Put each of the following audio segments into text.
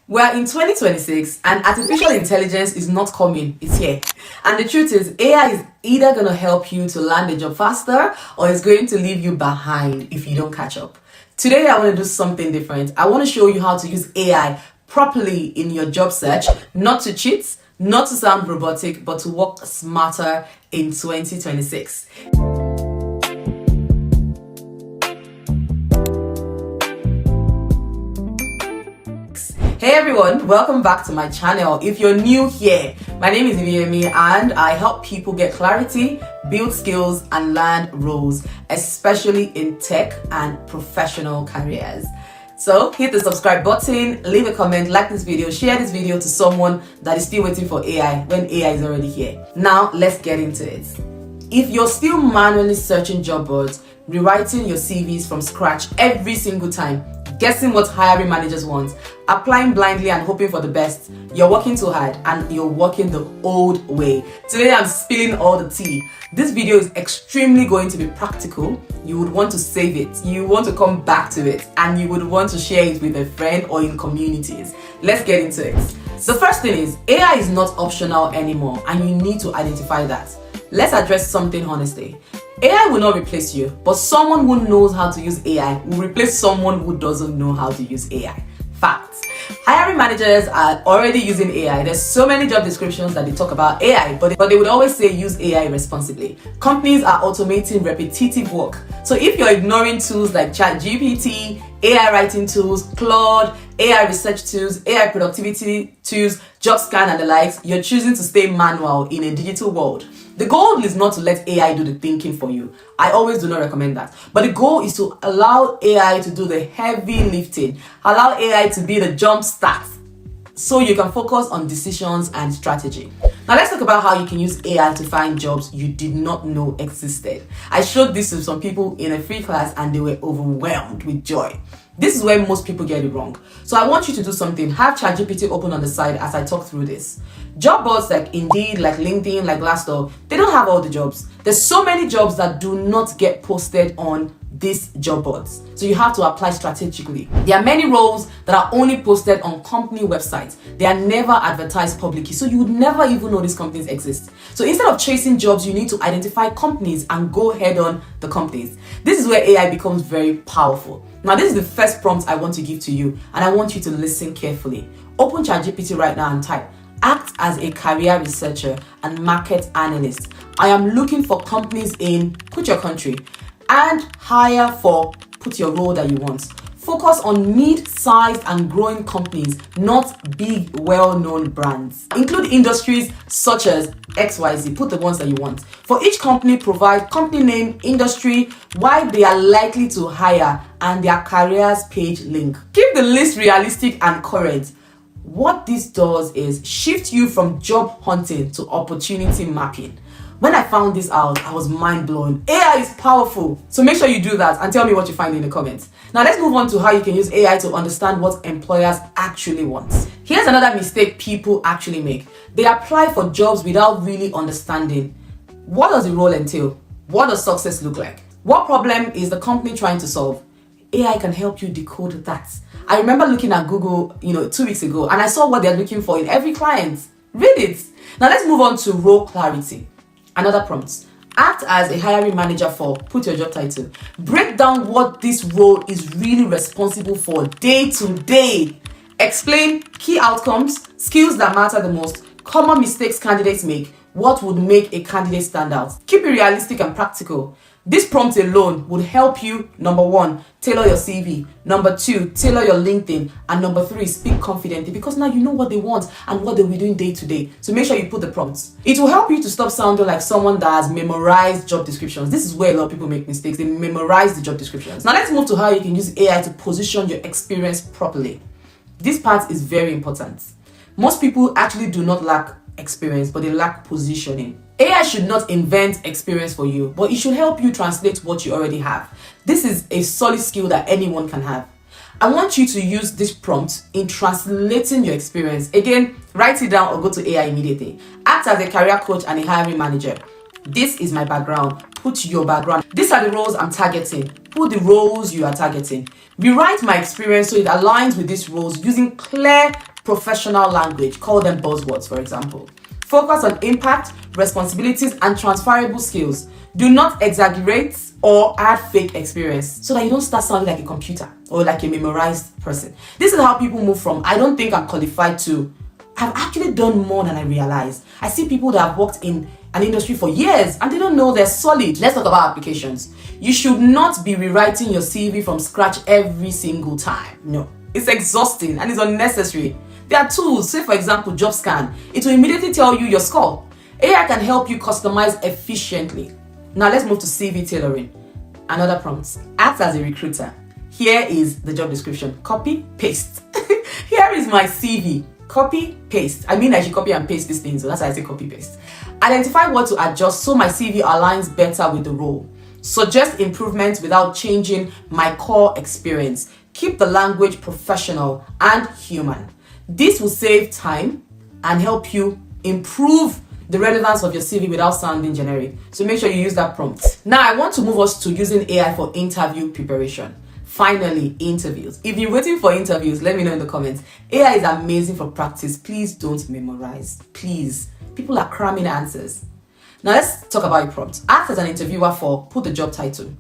We're in 2026 and artificial intelligence is not coming, it's here. And the truth is, AI is either going to help you to land a job faster or it's going to leave you behind if you don't catch up. Today, I want to do something different. I want to show you how to use AI properly in your job search, not to cheat, not to sound robotic, but to work smarter in 2026. Hey everyone, welcome back to my channel. If you're new here, my name is Iviyemi and I help people get clarity, build skills and land roles, especially in tech and professional careers. So hit the subscribe button, leave a comment, like this video, share this video to someone that is still waiting for AI when AI is already here. Now let's get into it. If you're still manually searching job boards, rewriting your CVs from scratch every single time, guessing what hiring managers want, applying blindly and hoping for the best, you're working too hard and you're working the old way. Today I'm spilling all the tea. This video is extremely going to be practical. You would want to save it, you want to come back to it, and you would want to share it with a friend or in communities. Let's get into it. The first thing is, AI is not optional anymore and you need to identify that. Let's address something honestly. AI will not replace you, but someone who knows how to use AI will replace someone who doesn't know how to use AI. Facts. Hiring managers are already using AI. There's so many job descriptions that they talk about AI, but they would always say use AI responsibly. Companies are automating repetitive work. So if you're ignoring tools like ChatGPT, AI writing tools, Claude, AI research tools, AI productivity tools, job scan and the likes, you're choosing to stay manual in a digital world. The goal is not to let AI do the thinking for you. I always do not recommend that. But the goal is to allow AI to do the heavy lifting. Allow AI to be the jump start so you can focus on decisions and strategy. Now let's talk about how you can use AI to find jobs you did not know existed. I showed this to some people in a free class and they were overwhelmed with joy. This is where most people get it wrong. So I want you to do something. Have ChatGPT open on the side as I talk through this. Job boards like Indeed, like LinkedIn, like Glassdoor, they don't have all the jobs. There's so many jobs that do not get posted on these job boards. So you have to apply strategically. There are many roles that are only posted on company websites. They are never advertised publicly, so you would never even know these companies exist. So instead of chasing jobs, you need to identify companies and go head on the companies. This is where AI becomes very powerful. Now this is the first prompt I want to give to you and I want you to listen carefully. Open ChatGPT right now and type, act as a career researcher and market analyst. I am looking for companies in, put your country, and hire for, put your role that you want. Focus on mid-sized and growing companies, not big, well-known brands. Include industries such as XYZ, put the ones that you want. For each company, provide company name, industry, why they are likely to hire, and their careers page link. Keep the list realistic and current. What this does is shift you from job hunting to opportunity mapping. When I found this out, I was mind blown. AI is powerful. So make sure you do that and tell me what you find in the comments. Now let's move on to how you can use AI to understand what employers actually want. Here's another mistake people actually make. They apply for jobs without really understanding. What does the role entail? What does success look like? What problem is the company trying to solve? AI can help you decode that. I remember looking at Google, 2 weeks ago, and I saw what they're looking for in every client. Read it. Now let's move on to role clarity. Another prompt. Act as a hiring manager for, put your job title. Break down what this role is really responsible for day to day. Explain key outcomes, skills that matter the most, common mistakes candidates make, what would make a candidate stand out. Keep it realistic and practical. This prompt alone would help you, number 1, tailor your CV, number 2, tailor your LinkedIn, and number 3, speak confidently because now you know what they want and what they'll be doing day to day. So make sure you put the prompts. It will help you to stop sounding like someone that has memorized job descriptions. This is where a lot of people make mistakes. They memorize the job descriptions. Now let's move to how you can use AI to position your experience properly. This part is very important. Most people actually do not lack experience, but they lack positioning. AI should not invent experience for you, but it should help you translate what you already have. This is a solid skill that anyone can have. I want you to use this prompt in translating your experience. Again, write it down or go to AI immediately. Act as a career coach and a hiring manager. This is my background. Put your background. These are the roles I'm targeting. Put the roles you are targeting. Rewrite my experience so it aligns with these roles using clear, professional language. Call them buzzwords, for example. Focus on impact, responsibilities, and transferable skills. Do not exaggerate or add fake experience so that you don't start sounding like a computer or like a memorized person. This is how people move from "I don't think I'm qualified" to "I've actually done more than I realized." I see people that have worked in an industry for years and they don't know they're solid. Let's talk about applications. You should not be rewriting your CV from scratch every single time. No, it's exhausting and it's unnecessary. There are tools, say for example, JobScan. It will immediately tell you your score. AI can help you customize efficiently. Now let's move to CV tailoring. Another prompt. Act as a recruiter. Here is the job description. Copy, paste. Here is my CV. Copy, paste. I mean, I should copy and paste these things, so that's why I say copy, paste. Identify what to adjust so my CV aligns better with the role. Suggest improvements without changing my core experience. Keep the language professional and human. This will save time and help you improve the relevance of your CV without sounding generic. So make sure you use that prompt. Now I want to move us to using AI for interview preparation. Finally, interviews. If you're waiting for interviews, let me know in the comments. AI is amazing for practice. Please don't memorize. Please. People are cramming answers. Now let's talk about a prompt. Ask as an interviewer for, put the job title.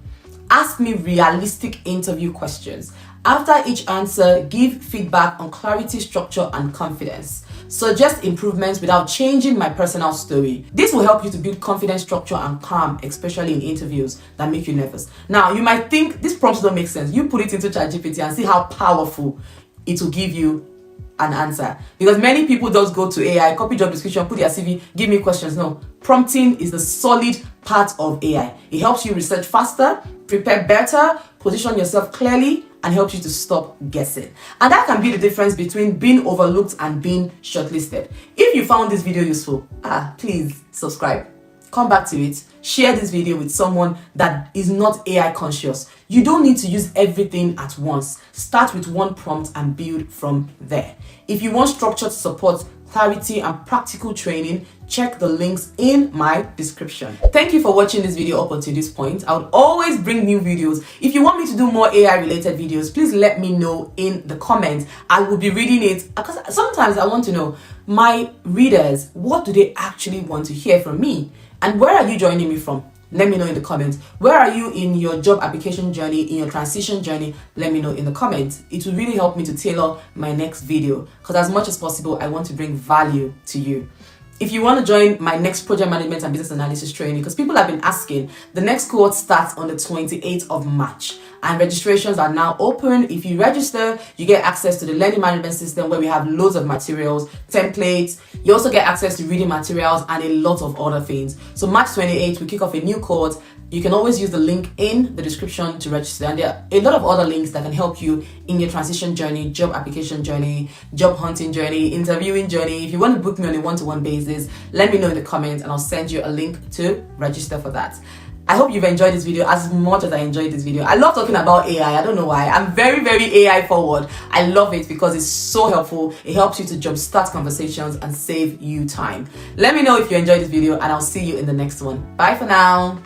Ask me realistic interview questions. After each answer, give feedback on clarity, structure, and confidence. Suggest improvements without changing my personal story. This will help you to build confidence, structure, and calm, especially in interviews that make you nervous. Now, you might think these prompts don't make sense. You put it into ChatGPT and see how powerful it will give you an answer. Because many people just go to AI, copy job description, put their CV, give me questions. No, prompting is the solid part of AI. It helps you research faster, prepare better, position yourself clearly, and helps you to stop guessing. And that can be the difference between being overlooked and being shortlisted. If you found this video useful, please subscribe. Come back to it. Share this video with someone that is not AI conscious. You don't need to use everything at once. Start with one prompt and build from there. If you want structured support, clarity, and practical training, check the links in my description. Thank you for watching this video up until this point. I would always bring new videos. If you want me to do more AI related videos, please let me know in the comments. I will be reading it because sometimes I want to know my readers, what do they actually want to hear from me? And where are you joining me from? Let me know in the comments. Where are you in your job application journey, in your transition journey? Let me know in the comments. It will really help me to tailor my next video because as much as possible, I want to bring value to you. If you want to join my next project management and business analysis training, because people have been asking, the next cohort starts on the 28th of March and registrations are now open. If you register, you get access to the learning management system where we have loads of materials, templates. You also get access to reading materials and a lot of other things. So March 28th, we kick off a new cohort. You can always use the link in the description to register, and there are a lot of other links that can help you in your transition journey, job application journey, job hunting journey, interviewing journey. If you want to book me on a one-to-one basis, let me know in the comments and I'll send you a link to register for that. I hope you've enjoyed this video as much as I enjoyed this video. I love talking about AI. I don't know why. I'm very, very AI forward. I love it because it's so helpful. It helps you to jumpstart conversations and save you time. Let me know if you enjoyed this video and I'll see you in the next one. Bye for now.